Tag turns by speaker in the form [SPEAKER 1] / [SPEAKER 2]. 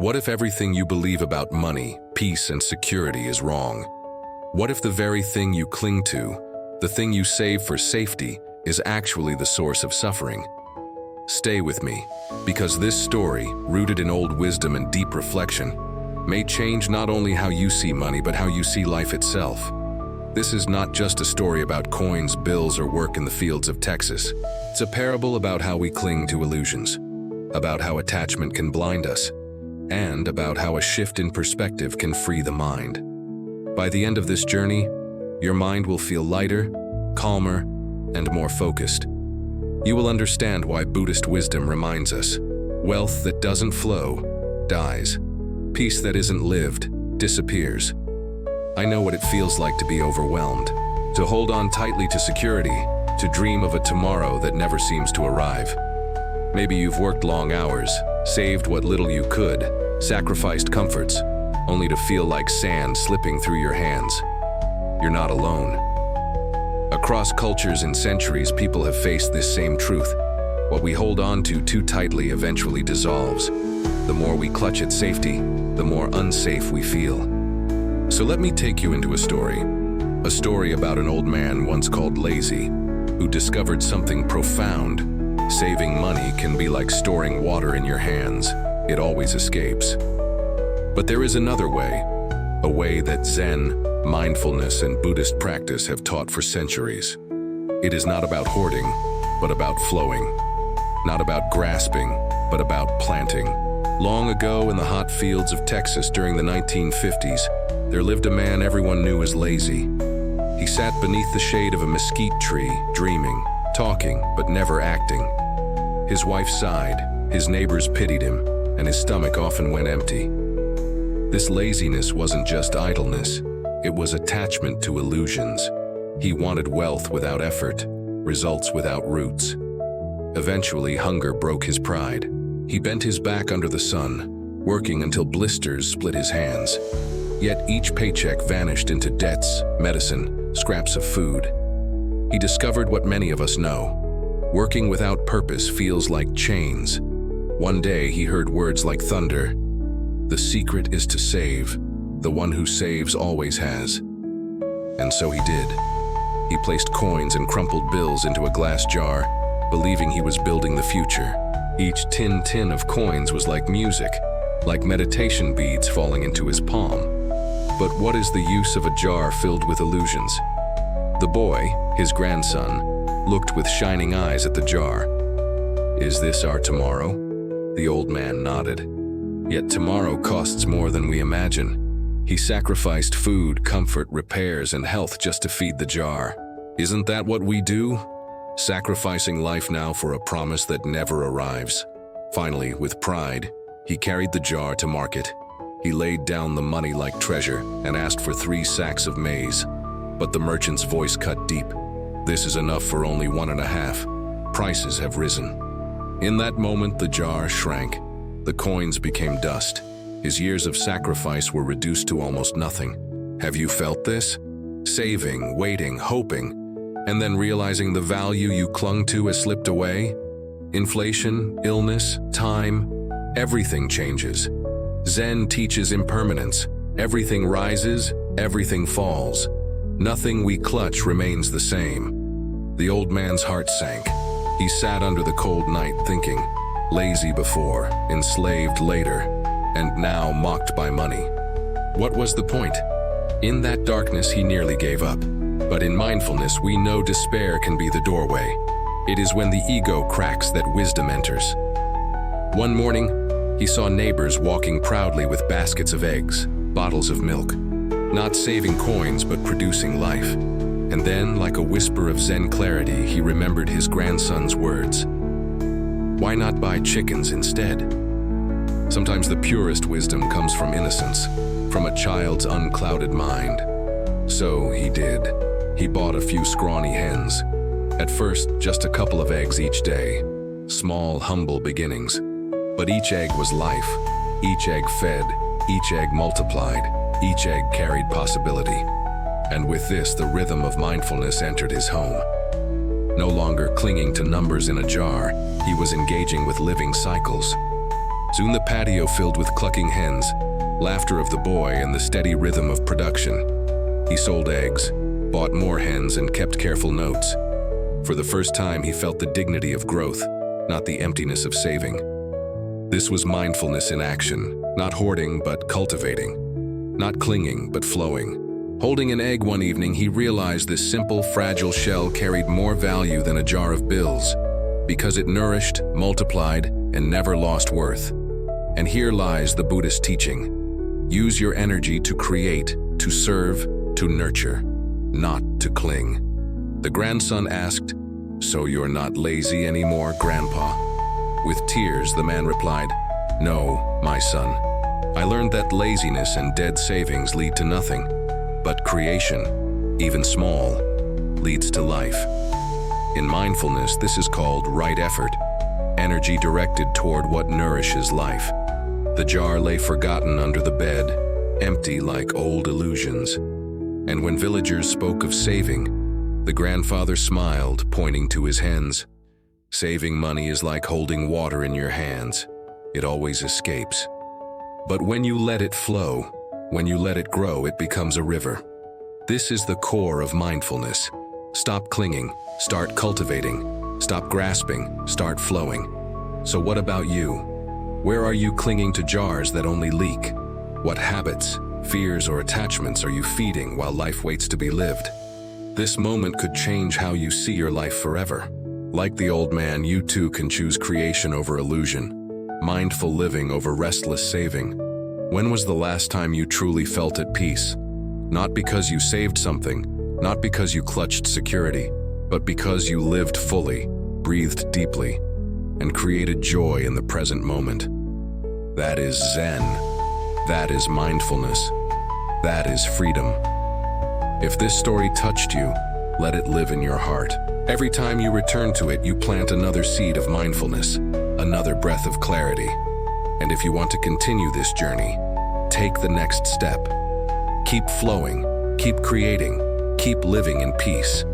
[SPEAKER 1] What if everything you believe about money, peace, and security is wrong? What if the very thing you cling to, the thing you save for safety, is actually the source of suffering? Stay with me, because this story, rooted in old wisdom and deep reflection, may change not only how you see money, but how you see life itself. This is not just a story about coins, bills, or work in the fields of Texas. It's a parable about how we cling to illusions, about how attachment can blind us, and about how a shift in perspective can free the mind. By the end of this journey, your mind will feel lighter, calmer, and more focused. You will understand why Buddhist wisdom reminds us, wealth that doesn't flow dies. Peace that isn't lived disappears. I know what it feels like to be overwhelmed, to hold on tightly to security, to dream of a tomorrow that never seems to arrive. Maybe you've worked long hours, saved what little you could, sacrificed comforts, only to feel like sand slipping through your hands. You're not alone. Across cultures and centuries, people have faced this same truth. What we hold on to too tightly eventually dissolves. The more we clutch at safety, the more unsafe we feel. So let me take you into a story about an old man once called Lazy, who discovered something profound. Saving money can be like storing water in your hands. It always escapes. But there is another way, a way that Zen, mindfulness, and Buddhist practice have taught for centuries. It is not about hoarding, but about flowing. Not about grasping, but about planting. Long ago in the hot fields of Texas during the 1950s, there lived a man everyone knew as Lazy. He sat beneath the shade of a mesquite tree, dreaming, talking, but never acting. His wife sighed, his neighbors pitied him, and his stomach often went empty. This laziness wasn't just idleness, it was attachment to illusions. He wanted wealth without effort, results without roots. Eventually, hunger broke his pride. He bent his back under the sun, working until blisters split his hands. Yet each paycheck vanished into debts, medicine, scraps of food. He discovered what many of us know. Working without purpose feels like chains. One day he heard words like thunder. The secret is to save. The one who saves always has. And so he did. He placed coins and crumpled bills into a glass jar, believing he was building the future. Each tin of coins was like music, like meditation beads falling into his palm. But what is the use of a jar filled with illusions? The boy, his grandson, looked with shining eyes at the jar. Is this our tomorrow? The old man nodded. Yet tomorrow costs more than we imagine. He sacrificed food, comfort, repairs, and health just to feed the jar. Isn't that what we do? Sacrificing life now for a promise that never arrives. Finally, with pride, he carried the jar to market. He laid down the money like treasure and asked for 3 sacks of maize. But the merchant's voice cut deep. This is enough for only 1.5. Prices have risen. In that moment, the jar shrank. The coins became dust. His years of sacrifice were reduced to almost nothing. Have you felt this? Saving, waiting, hoping, and then realizing the value you clung to has slipped away? Inflation, illness, time, everything changes. Zen teaches impermanence. Everything rises, everything falls. Nothing we clutch remains the same. The old man's heart sank. He sat under the cold night thinking, lazy before, enslaved later, and now mocked by money. What was the point? In that darkness, he nearly gave up. But in mindfulness, we know despair can be the doorway. It is when the ego cracks that wisdom enters. One morning, he saw neighbors walking proudly with baskets of eggs, bottles of milk, not saving coins but producing life. And then, like a whisper of Zen clarity, he remembered his grandson's words. Why not buy chickens instead? Sometimes the purest wisdom comes from innocence, from a child's unclouded mind. So he did. He bought a few scrawny hens. At first, just a couple of eggs each day. Small, humble beginnings. But each egg was life. Each egg fed. Each egg multiplied. Each egg carried possibility. And with this, the rhythm of mindfulness entered his home. No longer clinging to numbers in a jar, he was engaging with living cycles. Soon the patio filled with clucking hens, laughter of the boy, and the steady rhythm of production. He sold eggs, bought more hens, and kept careful notes. For the first time, he felt the dignity of growth, not the emptiness of saving. This was mindfulness in action, not hoarding but cultivating, not clinging but flowing. Holding an egg one evening, he realized this simple, fragile shell carried more value than a jar of bills, because it nourished, multiplied, and never lost worth. And here lies the Buddhist teaching. Use your energy to create, to serve, to nurture, not to cling. The grandson asked, "So you're not lazy anymore, Grandpa?" With tears, the man replied, "No, my son. I learned that laziness and dead savings lead to nothing, but creation, even small, leads to life." In mindfulness, this is called right effort, energy directed toward what nourishes life. The jar lay forgotten under the bed, empty like old illusions. And when villagers spoke of saving, the grandfather smiled, pointing to his hens. Saving money is like holding water in your hands. It always escapes. But when you let it flow, when you let it grow, it becomes a river. This is the core of mindfulness. Stop clinging, start cultivating. Stop grasping, start flowing. So what about you? Where are you clinging to jars that only leak? What habits, fears, or attachments are you feeding while life waits to be lived? This moment could change how you see your life forever. Like the old man, you too can choose creation over illusion, mindful living over restless saving. When was the last time you truly felt at peace? Not because you saved something, not because you clutched security, but because you lived fully, breathed deeply, and created joy in the present moment. That is Zen. That is mindfulness. That is freedom. If this story touched you, let it live in your heart. Every time you return to it, you plant another seed of mindfulness, another breath of clarity. And if you want to continue this journey, take the next step. Keep flowing, keep creating, keep living in peace.